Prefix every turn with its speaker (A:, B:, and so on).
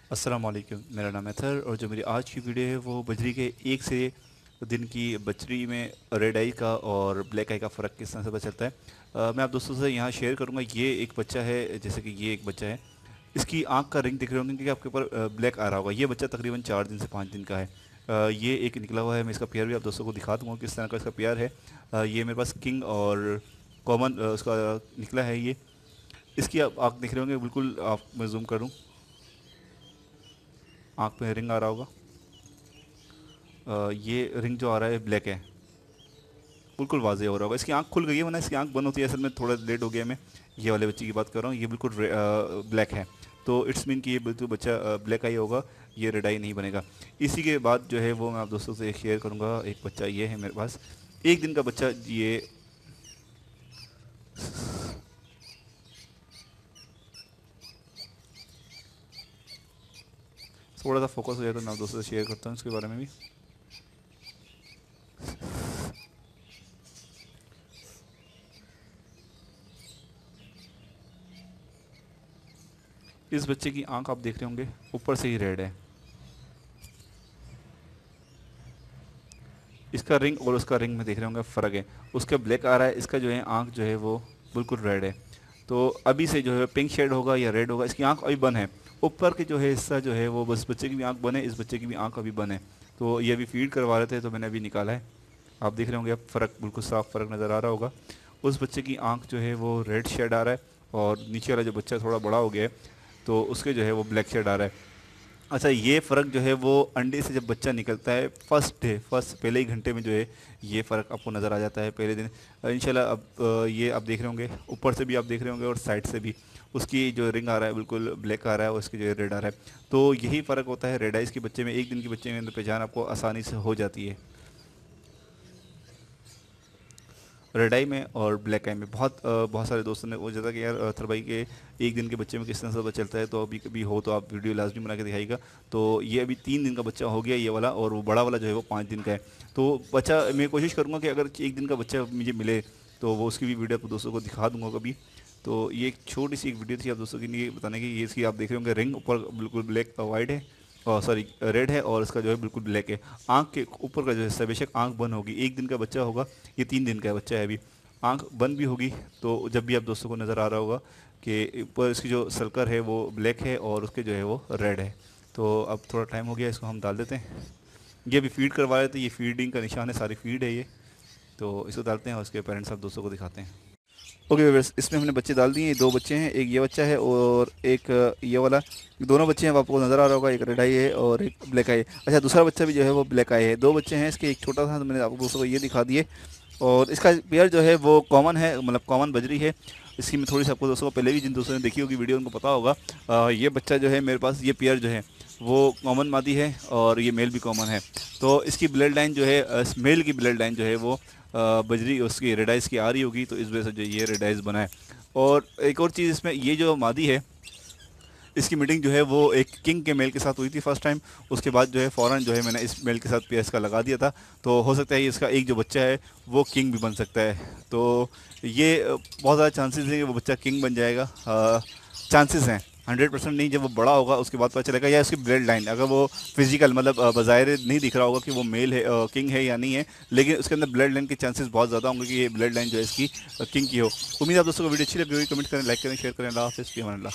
A: अस्सलाम वालेकुम। मेरा नाम है अतर और जो मेरी आज की वीडियो है वो बजरी के एक से दिन की बजरी में रेड आई का और ब्लैक आई का फ़र्क किस तरह से पता चलता है। मैं आप दोस्तों से यहाँ शेयर करूँगा। ये एक बच्चा है, जैसे कि ये एक बच्चा है। इसकी आंख का रिंग दिख रहे होंगे क्योंकि आपके ऊपर ब्लैक आ रहा होगा। ये बच्चा तकरीबन 4 दिन से 5 दिन का है। ये एक निकला हुआ है। मैं इसका पेयर भी आप दोस्तों को दिखा दूँगा किस तरह का इसका पेयर है। ये मेरे पास किंग और कॉमन उसका निकला है। ये इसकी आप आँख दिख रहे होंगे बिल्कुल। आप मैं जूम करूँ, आँख में रिंग आ रहा होगा। ये रिंग जो आ रहा है ब्लैक है, बिल्कुल वाज़ेह हो रहा होगा। इसकी आंख खुल गई है, वरना इसकी आंख बंद होती है। असल में थोड़ा लेट हो गया। मैं ये वाले बच्चे की बात कर रहा हूँ। ये बिल्कुल ब्लैक है, तो इट्स मीन कि ये बिल्कुल बच्चा ब्लैक आई होगा। ये रेड आई नहीं बनेगा। इसी के बाद जो है वो मैं आप दोस्तों से शेयर करूँगा। एक बच्चा ये है मेरे पास, एक दिन का बच्चा। ये थोड़ा सा फोकस हो जाए तो मैं आप दोस्तों से शेयर करता हूँ इसके बारे में भी। इस बच्चे की आंख आप देख रहे होंगे, ऊपर से ही रेड है। इसका रिंग और उसका रिंग में देख रहे होंगे फ़र्क है। उसका ब्लैक आ रहा है, इसका जो है आंख जो है वो बिल्कुल रेड है। तो अभी से जो है पिंक शेड होगा या रेड होगा। इसकी आंख अभी बंद है। ऊपर के जो है हिस्सा जो है वो बस, बच्चे की भी आंख बंद है, इस बच्चे की भी आंख अभी बंद है। तो ये अभी फीड करवा रहे थे तो मैंने अभी निकाला है। आप देख रहे होंगे, अब फ़र्क बिल्कुल साफ फ़र्क नज़र आ रहा होगा। उस बच्चे की आंख जो है वो रेड शेड आ रहा है और नीचे वाला जो बच्चा थोड़ा बड़ा हो गया है तो उसके जो है वो ब्लैक शेड आ रहा है। अच्छा, ये फ़र्क जो है वो अंडे से जब बच्चा निकलता है फर्स्ट पहले ही घंटे में जो है ये फ़र्क आपको नज़र आ जाता है पहले दिन। इंशाल्लाह अब ये आप देख रहे होंगे, ऊपर से भी आप देख रहे होंगे और साइड से भी उसकी जो रिंग आ रहा है बिल्कुल ब्लैक आ रहा है और उसकी जो है रेड आ रहा है। तो यही फ़र्क होता है रेड आइज़ के बच्चे में। एक दिन के बच्चे में तो पहचान आपको आसानी से हो जाती है। रेड आई में और ब्लैक आई में बहुत सारे दोस्तों ने वो जैसा कि यार अथर भाई के एक दिन के बच्चे में किस तरह से पता चलता है, तो अभी कभी हो तो आप वीडियो लाजमी बना के दिखाइएगा। तो ये अभी 3 दिन का बच्चा हो गया ये वाला, और वो बड़ा वाला जो है वो 5 दिन का है। तो बच्चा मैं कोशिश करूँगा कि अगर एक दिन का बच्चा मुझे मिले तो वो उसकी भी वीडियो आप दोस्तों को दिखा दूंगा कभी। तो ये एक छोटी सी एक वीडियो थी आप दोस्तों के लिए बताने की। ये इसकी आप देख रहे होंगे रिंग ऊपर बिल्कुल ब्लैक वाइट है, और सॉरी रेड है, और इसका जो है बिल्कुल ब्लैक है। आँख के ऊपर का जो हिस्सा, बेशक आँख बंद होगी, एक दिन का बच्चा होगा, ये 3 दिन का बच्चा है अभी, आंख बंद भी होगी। तो जब भी आप दोस्तों को नज़र आ रहा होगा कि ऊपर इसकी जो सर्कल है वो ब्लैक है और उसके जो है वो रेड है। तो अब थोड़ा टाइम हो गया, इसको हम डाल देते हैं। ये अभी फीड करवा रहे थे, ये फीडिंग का निशान है, सारी फीड है ये। तो इसको डालते हैं और उसके पेरेंट्स आप दोस्तों को दिखाते हैं। ओके व्यूअर्स, इसमें हमने बच्चे डाल दिए। 2 बच्चे हैं, एक ये बच्चा है और एक ये वाला। दोनों बच्चे हैं, आपको नज़र आ रहा होगा, एक रेड आई है और एक ब्लैक आई है। अच्छा, दूसरा बच्चा भी जो है वो ब्लैक आई है। 2 बच्चे हैं इसके, एक छोटा सा, तो मैंने आपको दोस्तों को ये दिखा दिए। और इसका पेयर जो है वो कॉमन है, मतलब कॉमन बजरी है। इसकी मैं थोड़ी सी आपको दोस्तों को पहले भी जिन दोस्तों ने देखी होगी वीडियो उनको पता होगा। ये बच्चा जो है मेरे पास, ये पेयर जो है वो कॉमन मादी है और ये मेल भी कॉमन है। तो इसकी ब्लड लाइन जो है, मेल की ब्लड लाइन जो है वो बजरी उसकी रेडाइस की आ रही होगी, तो इस वजह से जो ये रेडाइस बना है। और एक और चीज़ इसमें, ये जो मादी है इसकी मीटिंग जो है वो एक किंग के मेल के साथ हुई थी फर्स्ट टाइम। उसके बाद जो है फ़ौरन जो है मैंने इस मेल के साथ पेयर्स का लगा दिया था। तो हो सकता है इसका एक जो बच्चा है वो किंग भी बन सकता है। तो ये बहुत ज़्यादा चांसेस हैं कि वो बच्चा किंग बन जाएगा। चांसेस हैं, 100% नहीं। जब वो बड़ा होगा उसके बाद पता चलेगा, या उसकी ब्लड लाइन अगर वो फिजिकल मतलब बज़ाहिर नहीं दिख रहा होगा कि वो मेल है, किंग है या नहीं है, लेकिन उसके अंदर ब्लड लाइन के चांसेस बहुत ज़्यादा होंगे कि ये ब्लड लाइन जो है इसकी किंग की हो। उम्मीद है आप दोस्तों को वीडियो अच्छी लगी होगी। कमेंट करें, लाइक करें, शेयर करें। अल्लाह हाफ़िज़, फ़ी अमान अल्लाह।